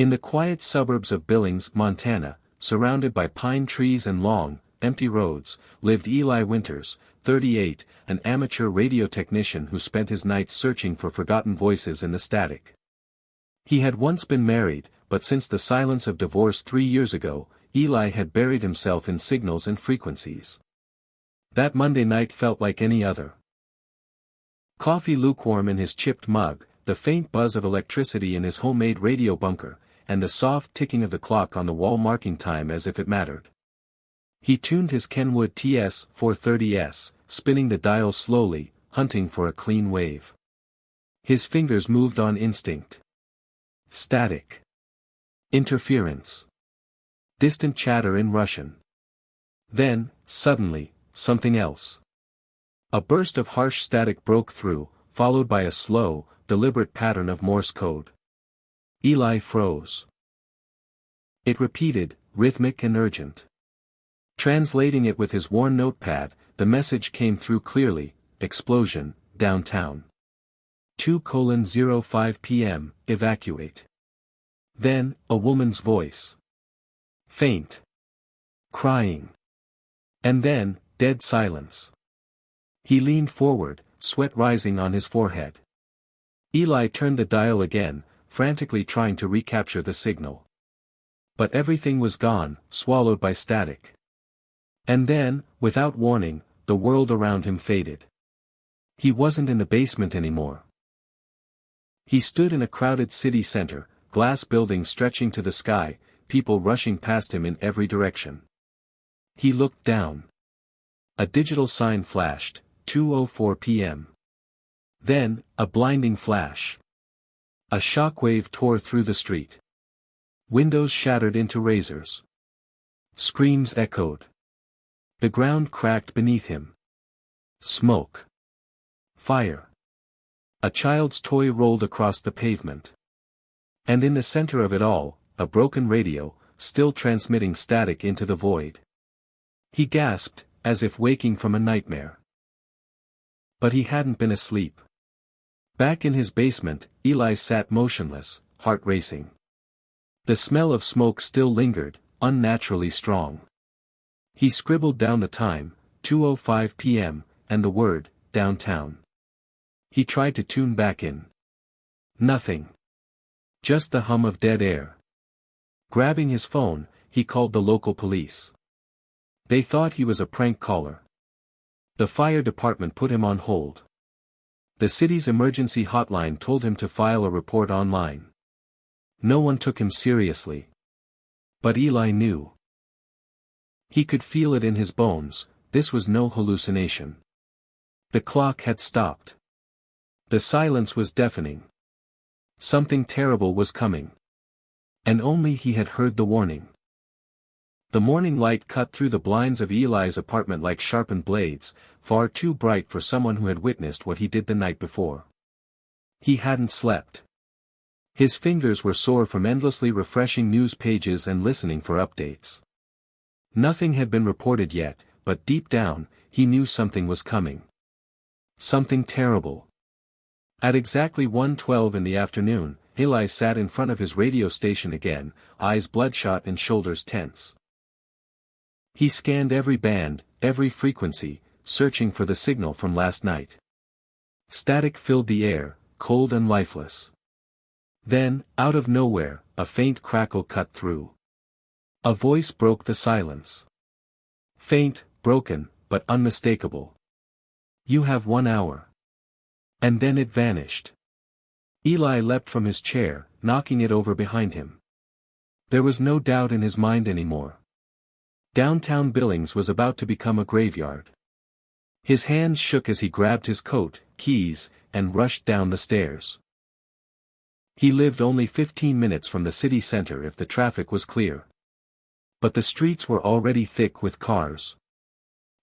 In the quiet suburbs of Billings, Montana, surrounded by pine trees and long, empty roads, lived Eli Winters, 38, an amateur radio technician who spent his nights searching for forgotten voices in the static. He had once been married, but since the silence of divorce 3 years ago, Eli had buried himself in signals and frequencies. That Monday night felt like any other. Coffee lukewarm in his chipped mug, the faint buzz of electricity in his homemade radio bunker, and the soft ticking of the clock on the wall marking time as if it mattered. He tuned his Kenwood TS-430S, spinning the dial slowly, hunting for a clean wave. His fingers moved on instinct. Static. Interference. Distant chatter in Russian. Then, suddenly, something else. A burst of harsh static broke through, followed by a slow, deliberate pattern of Morse code. Eli froze. It repeated, rhythmic and urgent. Translating it with his worn notepad, the message came through clearly: explosion, downtown. 2:05 p.m., evacuate. Then, a woman's voice. Faint. Crying. And then, dead silence. He leaned forward, sweat rising on his forehead. Eli turned the dial again, frantically trying to recapture the signal. But everything was gone, swallowed by static. And then, without warning, the world around him faded. He wasn't in the basement anymore. He stood in a crowded city center, glass buildings stretching to the sky, people rushing past him in every direction. He looked down. A digital sign flashed, 2:04 p.m. Then, a blinding flash. A shockwave tore through the street. Windows shattered into razors. Screams echoed. The ground cracked beneath him. Smoke. Fire. A child's toy rolled across the pavement. And in the center of it all, a broken radio, still transmitting static into the void. He gasped, as if waking from a nightmare. But he hadn't been asleep. Back in his basement, Eli sat motionless, heart racing. The smell of smoke still lingered, unnaturally strong. He scribbled down the time, 2:05 p.m., and the word, downtown. He tried to tune back in. Nothing. Just the hum of dead air. Grabbing his phone, he called the local police. They thought he was a prank caller. The fire department put him on hold. The city's emergency hotline told him to file a report online. No one took him seriously. But Eli knew. He could feel it in his bones, this was no hallucination. The clock had stopped. The silence was deafening. Something terrible was coming. And only he had heard the warning. The morning light cut through the blinds of Eli's apartment like sharpened blades, far too bright for someone who had witnessed what he did the night before. He hadn't slept. His fingers were sore from endlessly refreshing news pages and listening for updates. Nothing had been reported yet, but deep down, he knew something was coming. Something terrible. At exactly 1:12 in the afternoon, Eli sat in front of his radio station again, eyes bloodshot and shoulders tense. He scanned every band, every frequency, searching for the signal from last night. Static filled the air, cold and lifeless. Then, out of nowhere, a faint crackle cut through. A voice broke the silence. Faint, broken, but unmistakable. You have 1 hour. And then it vanished. Eli leapt from his chair, knocking it over behind him. There was no doubt in his mind anymore. Downtown Billings was about to become a graveyard. His hands shook as he grabbed his coat, keys, and rushed down the stairs. He lived only 15 minutes from the city center if the traffic was clear. But the streets were already thick with cars.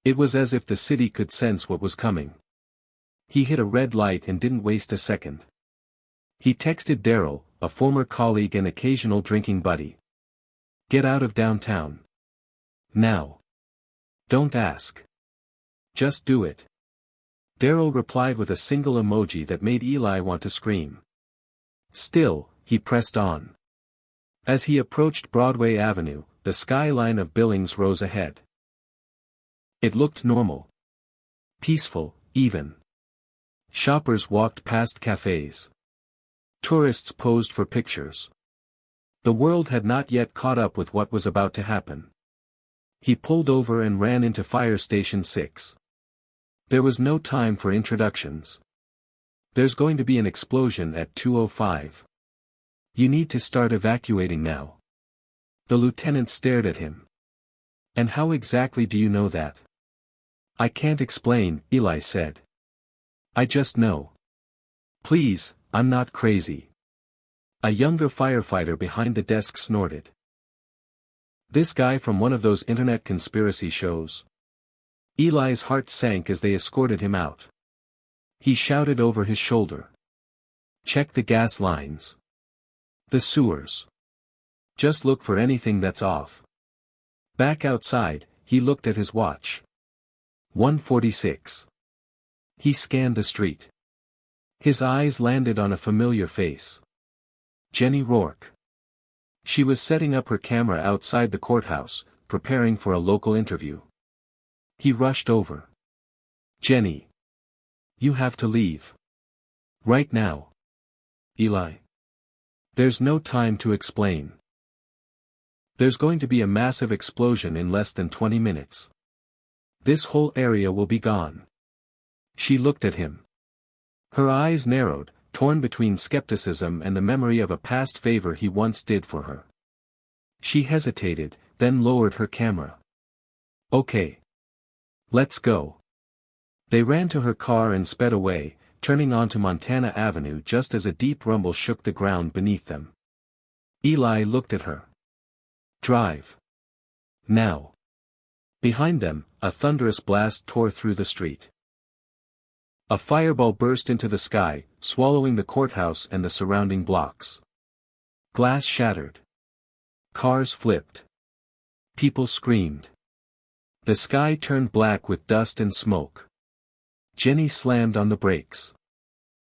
It was as if the city could sense what was coming. He hit a red light and didn't waste a second. He texted Daryl, a former colleague and occasional drinking buddy. Get out of downtown. Now. Don't ask. Just do it. Daryl replied with a single emoji that made Eli want to scream. Still, he pressed on. As he approached Broadway Avenue, the skyline of Billings rose ahead. It looked normal. Peaceful, even. Shoppers walked past cafes. Tourists posed for pictures. The world had not yet caught up with what was about to happen. He pulled over and ran into Fire Station 6. There was no time for introductions. There's going to be an explosion at 2:05. You need to start evacuating now. The lieutenant stared at him. And how exactly do you know that? I can't explain, Eli said. I just know. Please, I'm not crazy. A younger firefighter behind the desk snorted. This guy from one of those internet conspiracy shows. Eli's heart sank as they escorted him out. He shouted over his shoulder. Check the gas lines. The sewers. Just look for anything that's off. Back outside, he looked at his watch. 1:46. He scanned the street. His eyes landed on a familiar face. Jenny Rourke. She was setting up her camera outside the courthouse, preparing for a local interview. He rushed over. Jenny. You have to leave. Right now. Eli. There's no time to explain. There's going to be a massive explosion in less than 20 minutes. This whole area will be gone. She looked at him. Her eyes narrowed, torn between skepticism and the memory of a past favor he once did for her. She hesitated, then lowered her camera. Okay. Let's go. They ran to her car and sped away, turning onto Montana Avenue just as a deep rumble shook the ground beneath them. Eli looked at her. Drive. Now. Behind them, a thunderous blast tore through the street. A fireball burst into the sky, swallowing the courthouse and the surrounding blocks. Glass shattered. Cars flipped. People screamed. The sky turned black with dust and smoke. Jenny slammed on the brakes.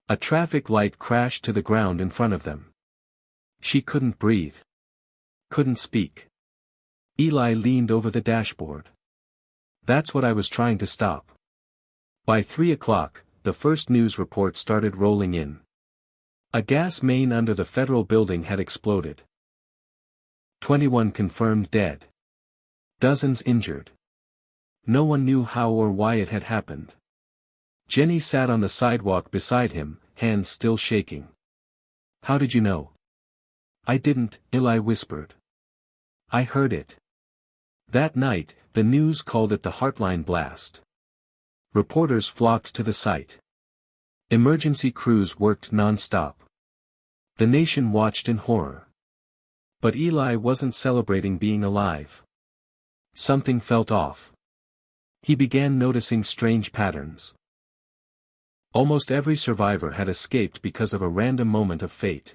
A traffic light crashed to the ground in front of them. She couldn't breathe. Couldn't speak. Eli leaned over the dashboard. That's what I was trying to stop. By 3 o'clock, the first news report started rolling in. A gas main under the federal building had exploded. 21 confirmed dead. Dozens injured. No one knew how or why it had happened. Jenny sat on the sidewalk beside him, hands still shaking. How did you know? I didn't, Eli whispered. I heard it. That night, the news called it the Heartline Blast. Reporters flocked to the site. Emergency crews worked non-stop. The nation watched in horror. But Eli wasn't celebrating being alive. Something felt off. He began noticing strange patterns. Almost every survivor had escaped because of a random moment of fate.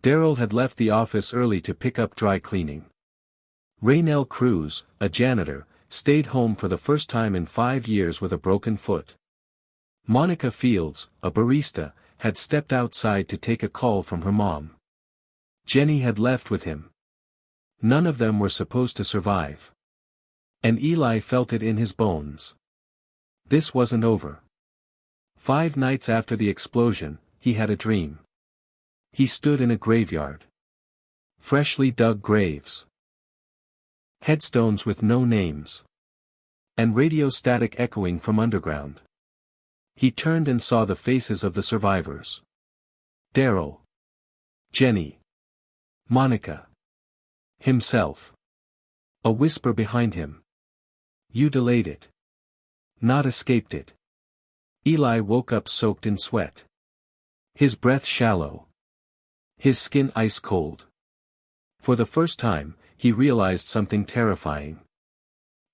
Daryl had left the office early to pick up dry cleaning. Raynell Cruz, a janitor, stayed home for the first time in 5 years with a broken foot. Monica Fields, a barista, had stepped outside to take a call from her mom. Jenny had left with him. None of them were supposed to survive. And Eli felt it in his bones. This wasn't over. 5 nights after the explosion, he had a dream. He stood in a graveyard. Freshly dug graves. Headstones with no names. And radio static echoing from underground. He turned and saw the faces of the survivors. Daryl. Jenny. Monica. Himself. A whisper behind him. You delayed it. Not escaped it. Eli woke up soaked in sweat. His breath shallow. His skin ice cold. For the first time, he realized something terrifying.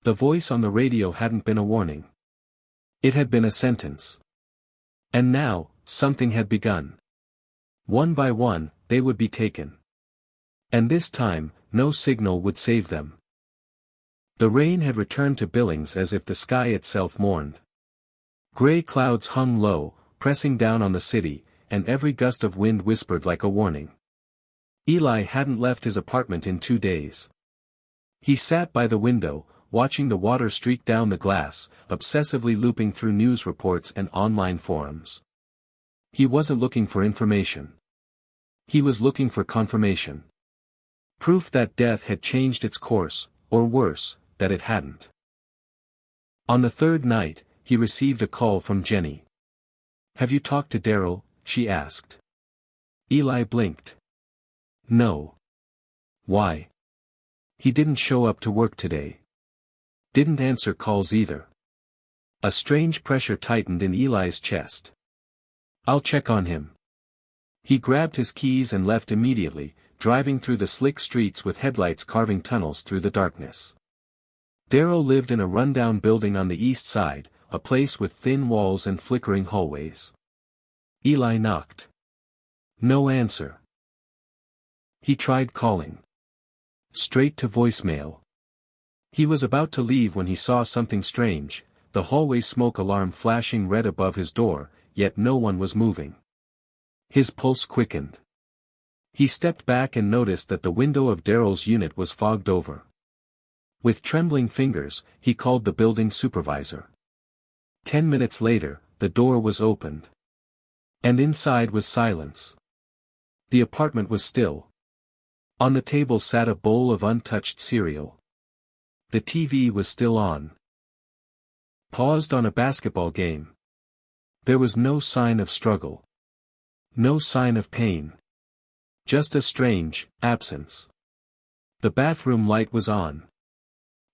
The voice on the radio hadn't been a warning. It had been a sentence. And now, something had begun. One by one, they would be taken. And this time, no signal would save them. The rain had returned to Billings as if the sky itself mourned. Gray clouds hung low, pressing down on the city, and every gust of wind whispered like a warning. Eli hadn't left his apartment in 2 days. He sat by the window, watching the water streak down the glass, obsessively looping through news reports and online forums. He wasn't looking for information. He was looking for confirmation. Proof that death had changed its course, or worse, that it hadn't. On the third night, he received a call from Jenny. "Have you talked to Daryl?" she asked. Eli blinked. "No." "Why?" "He didn't show up to work today. Didn't answer calls either." A strange pressure tightened in Eli's chest. "I'll check on him." He grabbed his keys and left immediately, driving through the slick streets with headlights carving tunnels through the darkness. Daryl lived in a rundown building on the east side, a place with thin walls and flickering hallways. Eli knocked. No answer. He tried calling. Straight to voicemail. He was about to leave when he saw something strange, the hallway smoke alarm flashing red above his door, yet no one was moving. His pulse quickened. He stepped back and noticed that the window of Daryl's unit was fogged over. With trembling fingers, he called the building supervisor. 10 minutes later, the door was opened. And inside was silence. The apartment was still. On the table sat a bowl of untouched cereal. The TV was still on. Paused on a basketball game. There was no sign of struggle. No sign of pain. Just a strange absence. The bathroom light was on.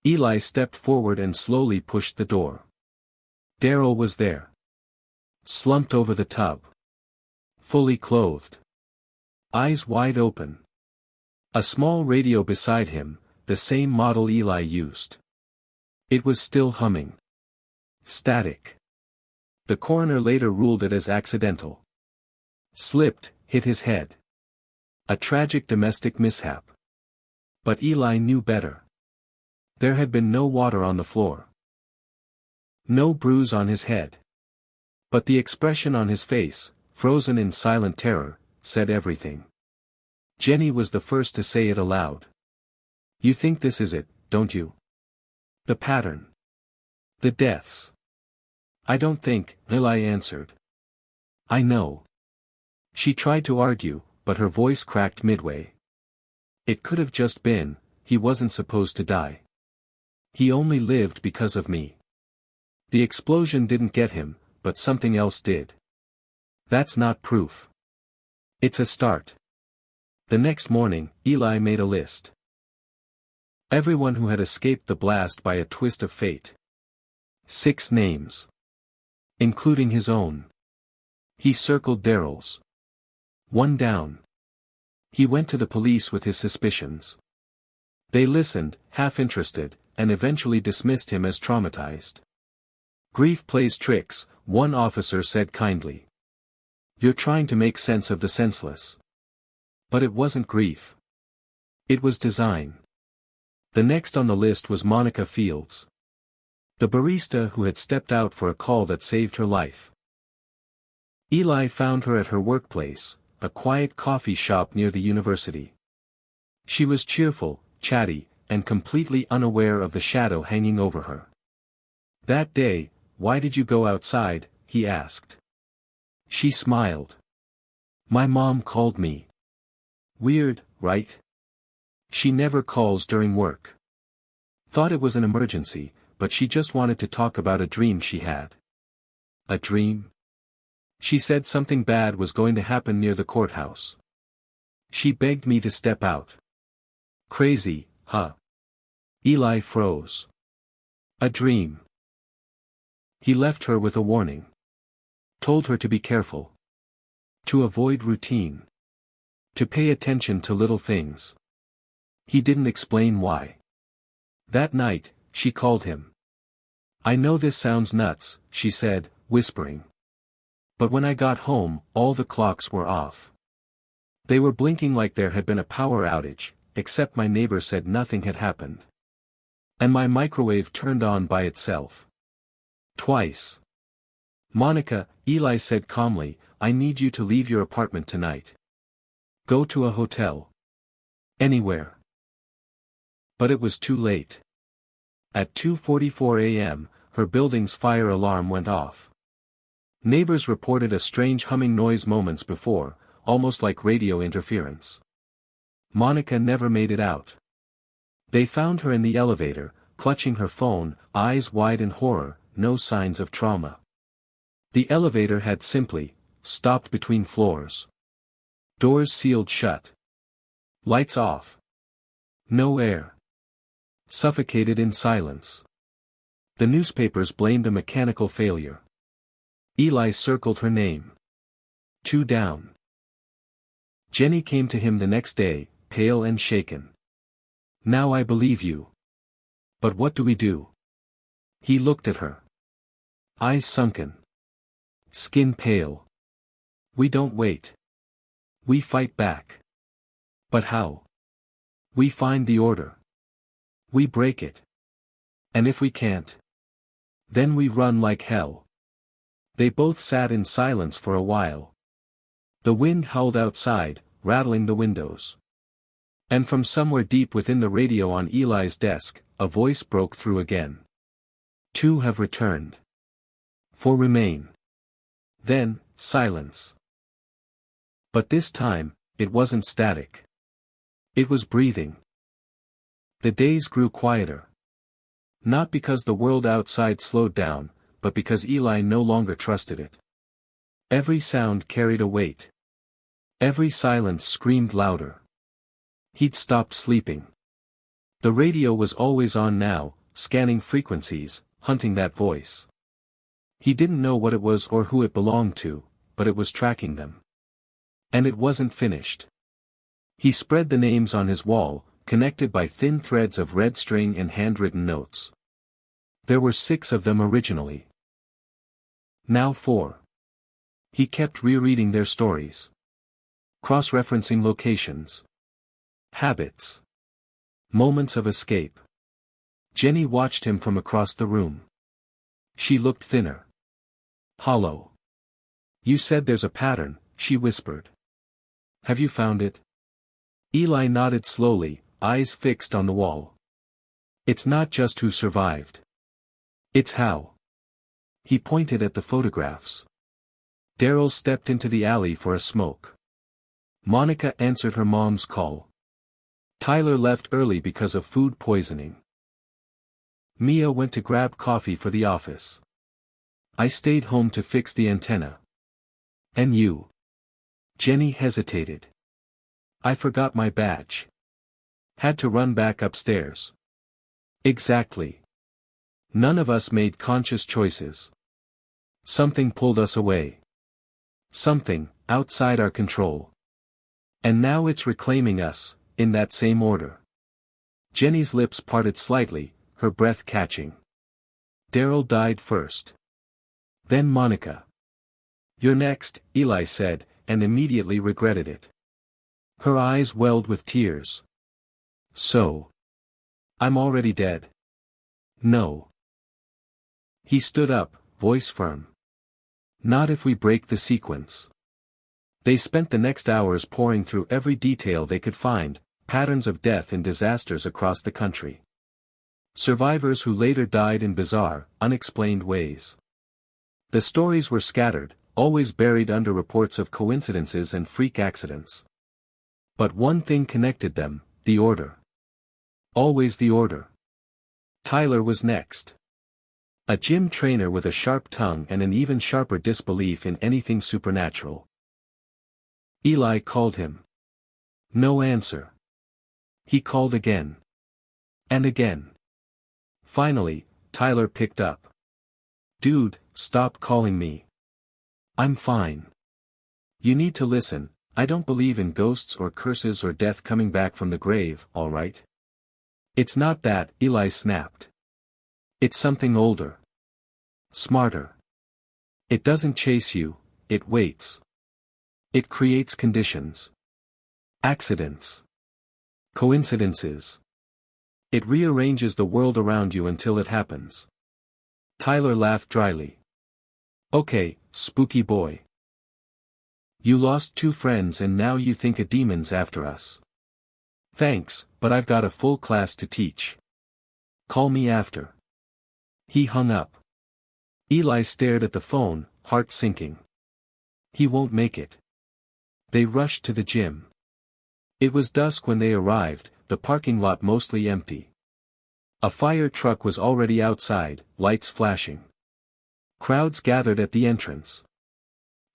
Eli stepped forward and slowly pushed the door. Daryl was there. Slumped over the tub. Fully clothed. Eyes wide open. A small radio beside him, the same model Eli used. It was still humming. Static. The coroner later ruled it as accidental. Slipped, hit his head. A tragic domestic mishap. But Eli knew better. There had been no water on the floor. No bruise on his head. But the expression on his face, frozen in silent terror, said everything. Jenny was the first to say it aloud. "You think this is it, don't you? The pattern. The deaths." "I don't think," Eli answered. "I know." She tried to argue, but her voice cracked midway. "It could have just been, he wasn't supposed to die. He only lived because of me. The explosion didn't get him, but something else did. That's not proof. It's a start." The next morning, Eli made a list. Everyone who had escaped the blast by a twist of fate. 6 names. Including his own. He circled Daryl's. 1 down. He went to the police with his suspicions. They listened, half interested, and eventually dismissed him as traumatized. "Grief plays tricks," one officer said kindly. "You're trying to make sense of the senseless." But it wasn't grief. It was design. The next on the list was Monica Fields. The barista who had stepped out for a call that saved her life. Eli found her at her workplace, a quiet coffee shop near the university. She was cheerful, chatty, and completely unaware of the shadow hanging over her. "That day, why did you go outside?" he asked. She smiled. "My mom called me." "Weird, right? She never calls during work." Thought it was an emergency, but she just wanted to talk about a dream she had. "A dream?" "She said something bad was going to happen near the courthouse. She begged me to step out." "Crazy, huh?" Eli froze. "A dream." He left her with a warning. Told her to be careful. To avoid routine. To pay attention to little things. He didn't explain why. That night, she called him. "I know this sounds nuts," she said, whispering. "But when I got home, all the clocks were off. They were blinking like there had been a power outage, except my neighbor said nothing had happened. And my microwave turned on by itself. Twice." "Monica," Eli said calmly, "I need you to leave your apartment tonight. Go to a hotel. Anywhere. But it was too late. At 2:44 a.m., her building's fire alarm went off. Neighbors reported a strange humming noise moments before, almost like radio interference. Monica never made it out. They found her in the elevator, clutching her phone, eyes wide in horror, no signs of trauma. The elevator had simply stopped between floors. Doors sealed shut. Lights off. No air. Suffocated in silence. The newspapers blamed a mechanical failure. Eli circled her name. 2 down. Jenny came to him the next day, pale and shaken. Now I believe you. But what do we do? He looked at her. Eyes sunken. Skin pale. We don't wait. We fight back. But how? We find the order. We break it. And if we can't, then we run like hell. They both sat in silence for a while. The wind howled outside, rattling the windows. And from somewhere deep within the radio on Eli's desk, a voice broke through again. 2 have returned. 4 remain. Then, silence. But this time, it wasn't static. It was breathing. The days grew quieter. Not because the world outside slowed down, but because Eli no longer trusted it. Every sound carried a weight. Every silence screamed louder. He'd stopped sleeping. The radio was always on now, scanning frequencies, hunting that voice. He didn't know what it was or who it belonged to, but it was tracking them. And it wasn't finished. He spread the names on his wall, connected by thin threads of red string and handwritten notes. There were 6 of them originally. Now 4. He kept rereading their stories. Cross-referencing locations. Habits. Moments of escape. Jenny watched him from across the room. She looked thinner. Hollow. You said there's a pattern, she whispered. Have you found it? Eli nodded slowly, eyes fixed on the wall. It's not just who survived. It's how. He pointed at the photographs. Daryl stepped into the alley for a smoke. Monica answered her mom's call. Tyler left early because of food poisoning. Mia went to grab coffee for the office. I stayed home to fix the antenna. And you? Jenny hesitated. I forgot my badge. Had to run back upstairs. Exactly. None of us made conscious choices. Something pulled us away. Something, outside our control. And now it's reclaiming us, in that same order. Jenny's lips parted slightly, her breath catching. Daryl died first. Then Monica. You're next, Eli said, and immediately regretted it. Her eyes welled with tears. So. I'm already dead. No. He stood up, voice firm. Not if we break the sequence. They spent the next hours poring through every detail they could find, patterns of death in disasters across the country. Survivors who later died in bizarre, unexplained ways. The stories were scattered, always buried under reports of coincidences and freak accidents. But one thing connected them, the order. Always the order. Tyler was next. A gym trainer with a sharp tongue and an even sharper disbelief in anything supernatural. Eli called him. No answer. He called again. And again. Finally, Tyler picked up. Dude, stop calling me. I'm fine. You need to listen, I don't believe in ghosts or curses or death coming back from the grave, alright? It's not that, Eli snapped. It's something older. Smarter. It doesn't chase you, it waits. It creates conditions. Accidents. Coincidences. It rearranges the world around you until it happens. Tyler laughed dryly. Okay, spooky boy. You lost 2 friends and now you think a demon's after us. Thanks, but I've got a full class to teach. Call me after. He hung up. Eli stared at the phone, heart sinking. He won't make it. They rushed to the gym. It was dusk when they arrived, the parking lot mostly empty. A fire truck was already outside, lights flashing. Crowds gathered at the entrance.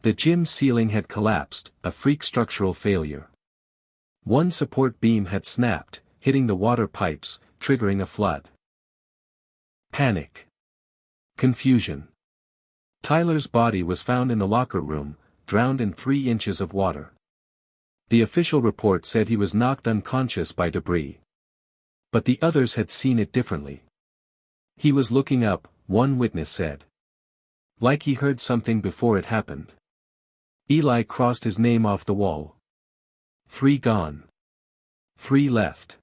The gym ceiling had collapsed, a freak structural failure. One support beam had snapped, hitting the water pipes, triggering a flood. Panic. Confusion. Tyler's body was found in the locker room, drowned in 3 inches of water. The official report said he was knocked unconscious by debris. But the others had seen it differently. He was looking up, one witness said. Like he heard something before it happened. Eli crossed his name off the wall. 3 gone. 3 left.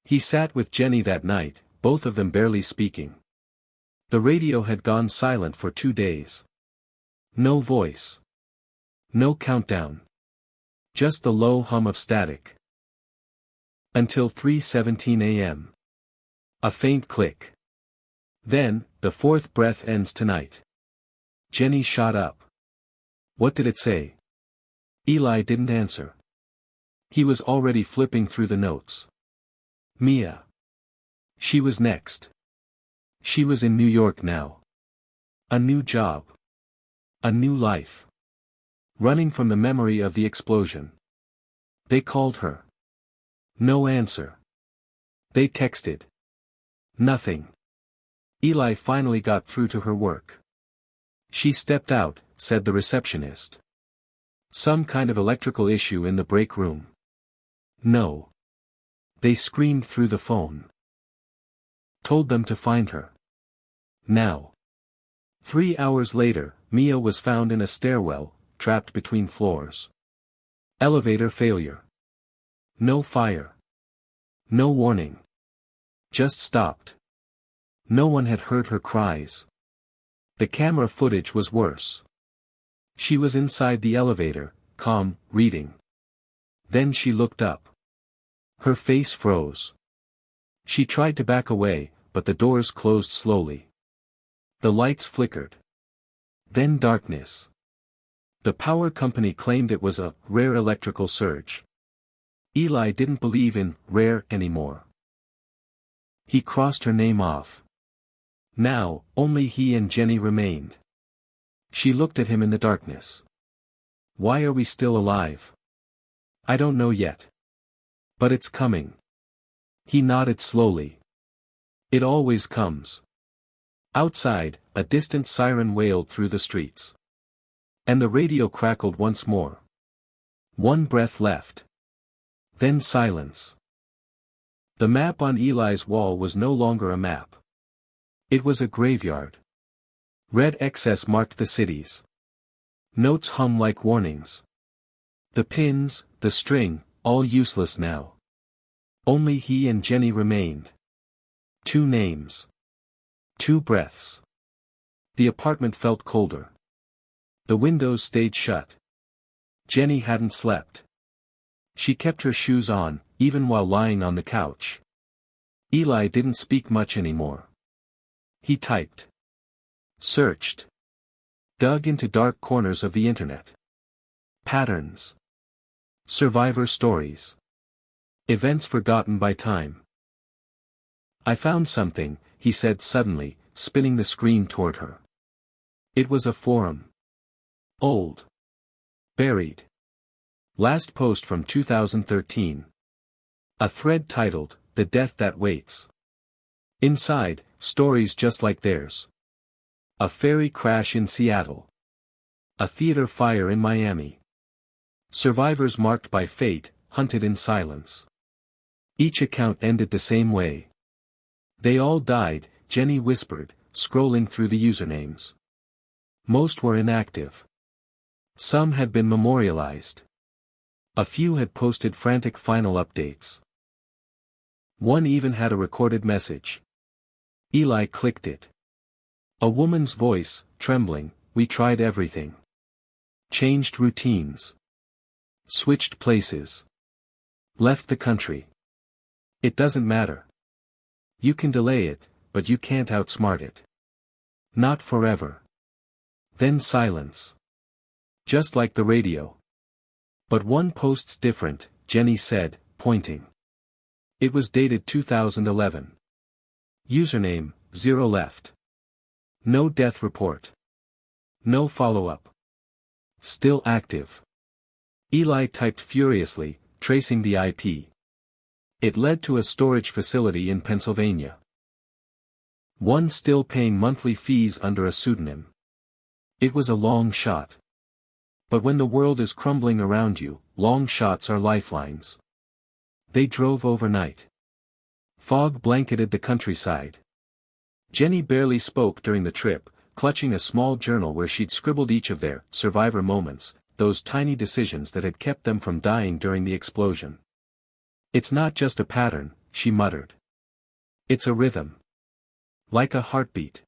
He sat with Jenny that night, both of them barely speaking. The radio had gone silent for 2 days. No voice. No countdown. Just the low hum of static. Until 3:17 a.m. A faint click. Then, the 4th breath ends tonight. Jenny shot up. What did it say? Eli didn't answer. He was already flipping through the notes. Mia. She was next. She was in New York now. A new job. A new life. Running from the memory of the explosion. They called her. No answer. They texted. Nothing. Eli finally got through to her work. She stepped out, said the receptionist. Some kind of electrical issue in the break room. No. They screamed through the phone. Told them to find her. Now. 3 hours later, Mia was found in a stairwell, trapped between floors. Elevator failure. No fire. No warning. Just stopped. No one had heard her cries. The camera footage was worse. She was inside the elevator, calm, reading. Then she looked up. Her face froze. She tried to back away, but the doors closed slowly. The lights flickered. Then darkness. The power company claimed it was a rare electrical surge. Eli didn't believe in rare anymore. He crossed her name off. Now, only he and Jenny remained. She looked at him in the darkness. Why are we still alive? I don't know yet. But it's coming. He nodded slowly. It always comes. Outside, a distant siren wailed through the streets. And the radio crackled once more. One breath left. Then silence. The map on Eli's wall was no longer a map. It was a graveyard. Red XS marked the cities. Notes hung like warnings. The pins, the string, all useless now. Only he and Jenny remained. 2 names. 2 breaths. The apartment felt colder. The windows stayed shut. Jenny hadn't slept. She kept her shoes on, even while lying on the couch. Eli didn't speak much anymore. He typed. Searched. Dug into dark corners of the internet. Patterns. Survivor stories. Events forgotten by time. I found something, he said suddenly, spinning the screen toward her. It was a forum. Old. Buried. Last post from 2013. A thread titled, The Death That Waits. Inside, stories just like theirs. A ferry crash in Seattle. A theater fire in Miami. Survivors marked by fate, hunted in silence. Each account ended the same way. They all died, Jenny whispered, scrolling through the usernames. Most were inactive. Some had been memorialized. A few had posted frantic final updates. One even had a recorded message. Eli clicked it. A woman's voice, trembling, we tried everything. Changed routines. Switched places. Left the country. It doesn't matter. You can delay it, but you can't outsmart it. Not forever. Then silence. Just like the radio. But one post's different, Jenny said, pointing. It was dated 2011. Username, 0 left. No death report. No follow-up. Still active. Eli typed furiously, tracing the IP. It led to a storage facility in Pennsylvania. One still paying monthly fees under a pseudonym. It was a long shot. But when the world is crumbling around you, long shots are lifelines. They drove overnight. Fog blanketed the countryside. Jenny barely spoke during the trip, clutching a small journal where she'd scribbled each of their survivor moments, those tiny decisions that had kept them from dying during the explosion. It's not just a pattern, she muttered. It's a rhythm. Like a heartbeat.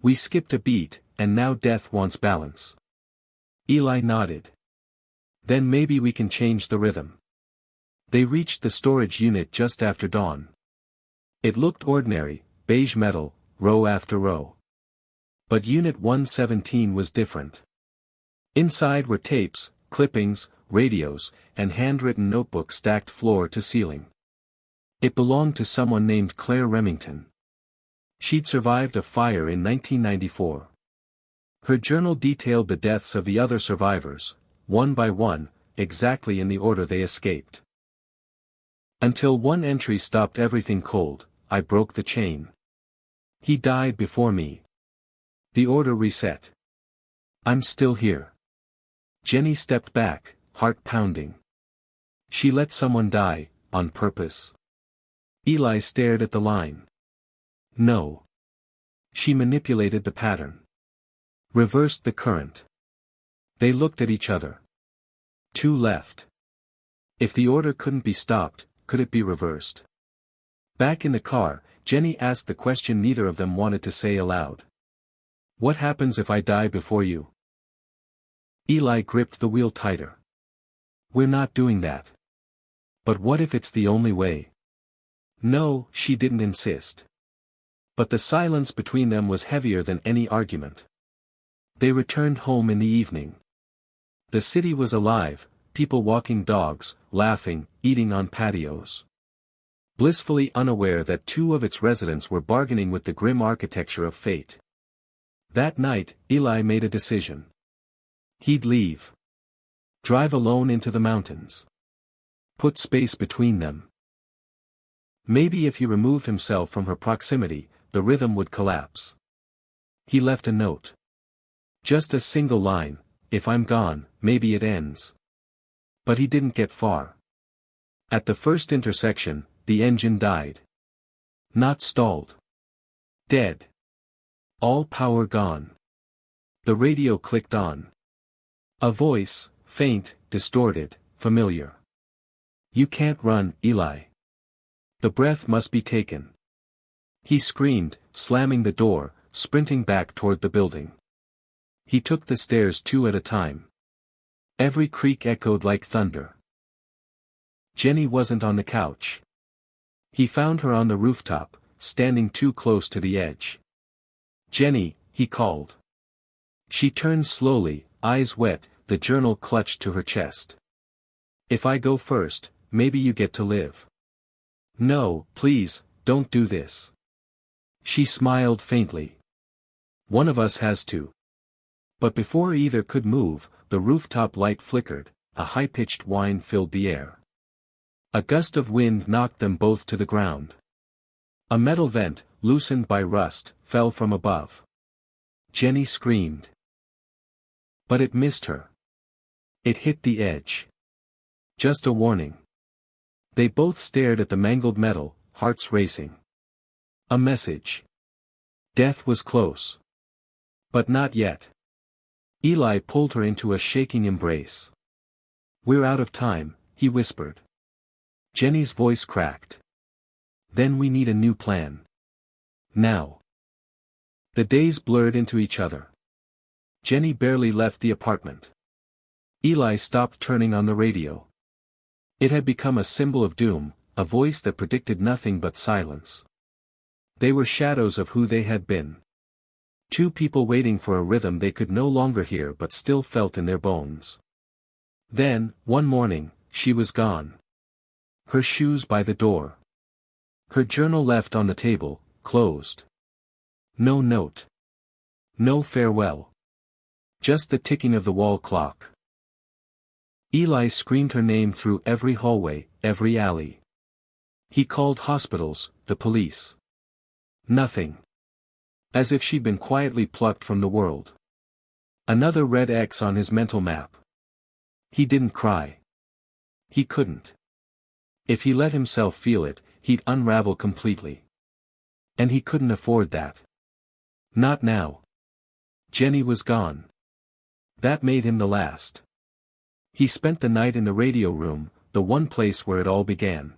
We skipped a beat, and now death wants balance. Eli nodded. Then maybe we can change the rhythm. They reached the storage unit just after dawn. It looked ordinary, beige metal, row after row. But Unit 117 was different. Inside were tapes, clippings, radios, and handwritten notebooks stacked floor to ceiling. It belonged to someone named Claire Remington. She'd survived a fire in 1994. Her journal detailed the deaths of the other survivors, one by one, exactly in the order they escaped. Until one entry stopped everything cold, I broke the chain. He died before me. The order reset. I'm still here. Jenny stepped back, heart pounding. She let someone die, on purpose. Eli stared at the line. No. She manipulated the pattern. Reversed the current. They looked at each other. 2 left. If the order couldn't be stopped, could it be reversed? Back in the car, Jenny asked the question neither of them wanted to say aloud. What happens if I die before you? Eli gripped the wheel tighter. We're not doing that. But what if it's the only way? No, she didn't insist. But the silence between them was heavier than any argument. They returned home in the evening. The city was alive, people walking dogs, laughing, eating on patios. Blissfully unaware that 2 of its residents were bargaining with the grim architecture of fate. That night, Eli made a decision. He'd leave. Drive alone into the mountains. Put space between them. Maybe if he removed himself from her proximity, the rhythm would collapse. He left a note. Just a single line, if I'm gone, maybe it ends. But he didn't get far. At the first intersection, the engine died. Not stalled. Dead. All power gone. The radio clicked on. A voice, faint, distorted, familiar. You can't run, Eli. The breath must be taken. He screamed, slamming the door, sprinting back toward the building. He took the stairs 2 at a time. Every creak echoed like thunder. Jenny wasn't on the couch. He found her on the rooftop, standing too close to the edge. Jenny, he called. She turned slowly, eyes wet, the journal clutched to her chest. If I go first, maybe you get to live. No, please, don't do this. She smiled faintly. One of us has to. But before either could move, the rooftop light flickered, a high-pitched whine filled the air. A gust of wind knocked them both to the ground. A metal vent, loosened by rust, fell from above. Jenny screamed. But it missed her. It hit the edge. Just a warning. They both stared at the mangled metal, hearts racing. A message. Death was close. But not yet. Eli pulled her into a shaking embrace. We're out of time, he whispered. Jenny's voice cracked. Then we need a new plan. Now. The days blurred into each other. Jenny barely left the apartment. Eli stopped turning on the radio. It had become a symbol of doom, a voice that predicted nothing but silence. They were shadows of who they had been. Two people waiting for a rhythm they could no longer hear but still felt in their bones. Then, one morning, she was gone. Her shoes by the door. Her journal left on the table, closed. No note. No farewell. Just the ticking of the wall clock. Eli screamed her name through every hallway, every alley. He called hospitals, the police. Nothing. As if she'd been quietly plucked from the world. Another red X on his mental map. He didn't cry. He couldn't. If he let himself feel it, he'd unravel completely. And he couldn't afford that. Not now. Jenny was gone. That made him the last. He spent the night in the radio room, the one place where it all began.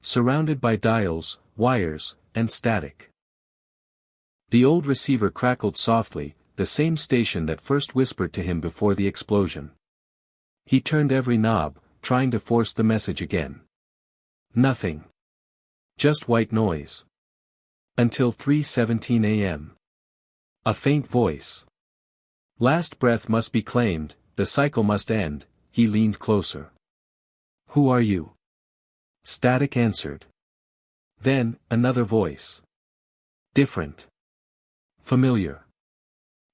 Surrounded by dials, wires, and static. The old receiver crackled softly, the same station that first whispered to him before the explosion. He turned every knob, trying to force the message again. Nothing. Just white noise. Until 3:17 a.m. A faint voice. Last breath must be claimed, the cycle must end. He leaned closer. Who are you? Static answered. Then, another voice. Different. Familiar.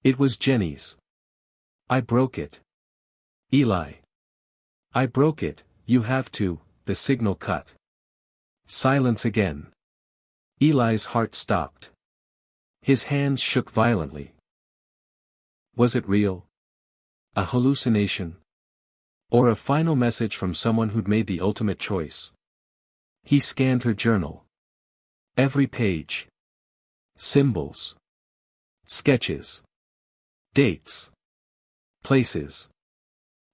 It was Jenny's. I broke it. Eli. I broke it, you have to. The signal cut. Silence again. Eli's heart stopped. His hands shook violently. Was it real? A hallucination? Or a final message from someone who'd made the ultimate choice? He scanned her journal. Every page. Symbols. Sketches. Dates. Places.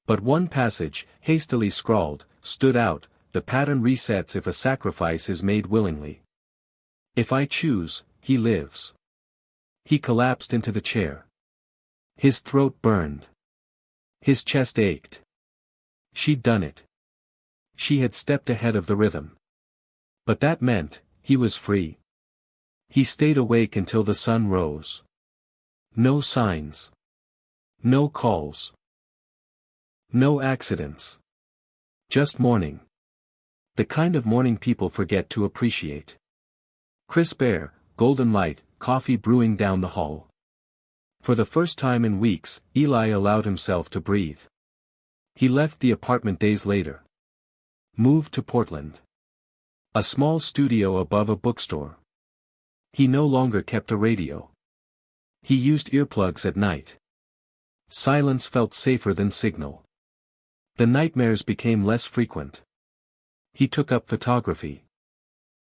But one passage, hastily scrawled, stood out. The pattern resets if a sacrifice is made willingly. If I choose, he lives. He collapsed into the chair. His throat burned. His chest ached. She'd done it. She had stepped ahead of the rhythm. But that meant, he was free. He stayed awake until the sun rose. No signs. No calls. No accidents. Just morning. The kind of morning people forget to appreciate. Crisp air, golden light, coffee brewing down the hall. For the first time in weeks, Eli allowed himself to breathe. He left the apartment days later. Moved to Portland. A small studio above a bookstore. He no longer kept a radio. He used earplugs at night. Silence felt safer than signal. The nightmares became less frequent. He took up photography.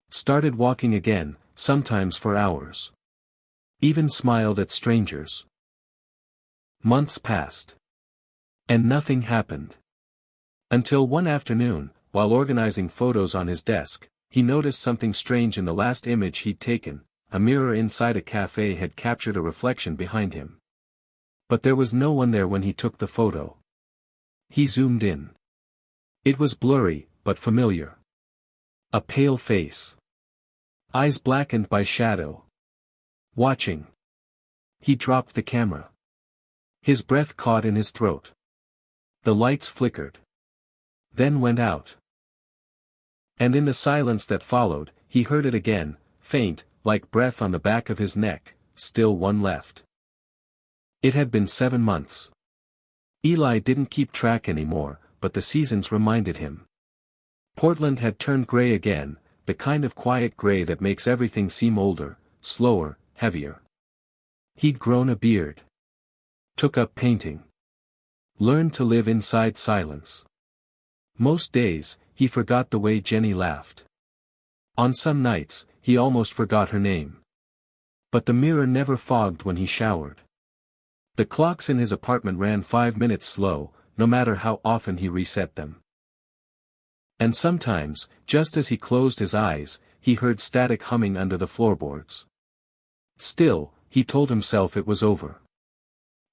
Started walking again, sometimes for hours. Even smiled at strangers. Months passed. And nothing happened. Until one afternoon, while organizing photos on his desk, he noticed something strange in the last image he'd taken. A mirror inside a cafe had captured a reflection behind him. But there was no one there when he took the photo. He zoomed in. It was blurry, but familiar. A pale face. Eyes blackened by shadow. Watching. He dropped the camera. His breath caught in his throat. The lights flickered. Then went out. And in the silence that followed, he heard it again, faint, like breath on the back of his neck, still one left. It had been 7 months. Eli didn't keep track anymore, but the seasons reminded him. Portland had turned gray again, the kind of quiet gray that makes everything seem older, slower, heavier. He'd grown a beard. Took up painting. Learned to live inside silence. Most days, he forgot the way Jenny laughed. On some nights, he almost forgot her name. But the mirror never fogged when he showered. The clocks in his apartment ran 5 minutes slow, no matter how often he reset them. And sometimes, just as he closed his eyes, he heard static humming under the floorboards. Still, he told himself it was over.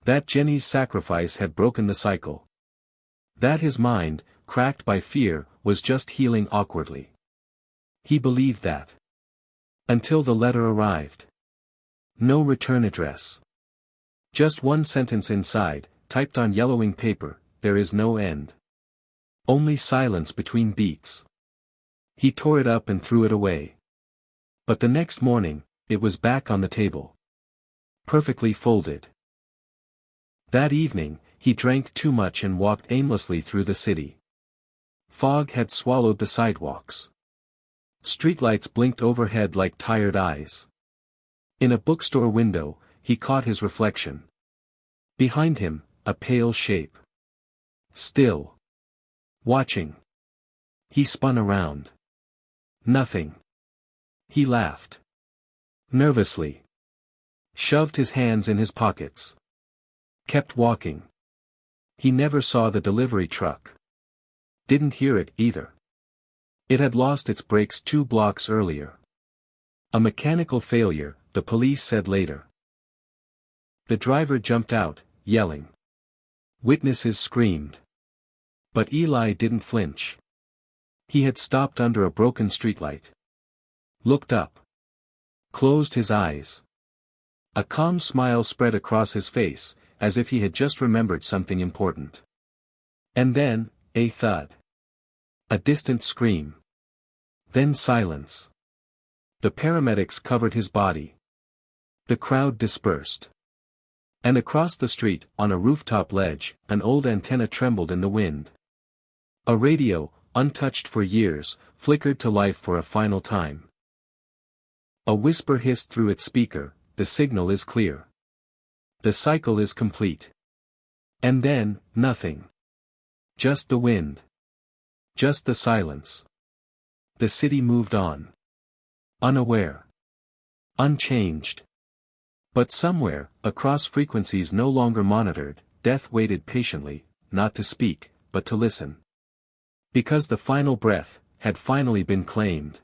That Jenny's sacrifice had broken the cycle. That his mind, cracked by fear, was just healing awkwardly. He believed that. Until the letter arrived. No return address. Just one sentence inside, typed on yellowing paper, "There is no end." Only silence between beats. He tore it up and threw it away. But the next morning, it was back on the table. Perfectly folded. That evening, he drank too much and walked aimlessly through the city. Fog had swallowed the sidewalks. Streetlights blinked overhead like tired eyes. In a bookstore window, he caught his reflection. Behind him, a pale shape. Still. Watching. He spun around. Nothing. He laughed. Nervously. Shoved his hands in his pockets. Kept walking. He never saw the delivery truck. Didn't hear it either. It had lost its brakes 2 blocks earlier. A mechanical failure, the police said later. The driver jumped out, yelling. Witnesses screamed. But Eli didn't flinch. He had stopped under a broken streetlight. Looked up. Closed his eyes. A calm smile spread across his face, as if he had just remembered something important. And then, a thud. A distant scream. Then silence. The paramedics covered his body. The crowd dispersed. And across the street, on a rooftop ledge, an old antenna trembled in the wind. A radio, untouched for years, flickered to life for a final time. A whisper hissed through its speaker, "The signal is clear. The cycle is complete." And then, nothing. Just the wind. Just the silence. The city moved on. Unaware. Unchanged. But somewhere, across frequencies no longer monitored, death waited patiently, not to speak, but to listen. Because the final breath had finally been claimed.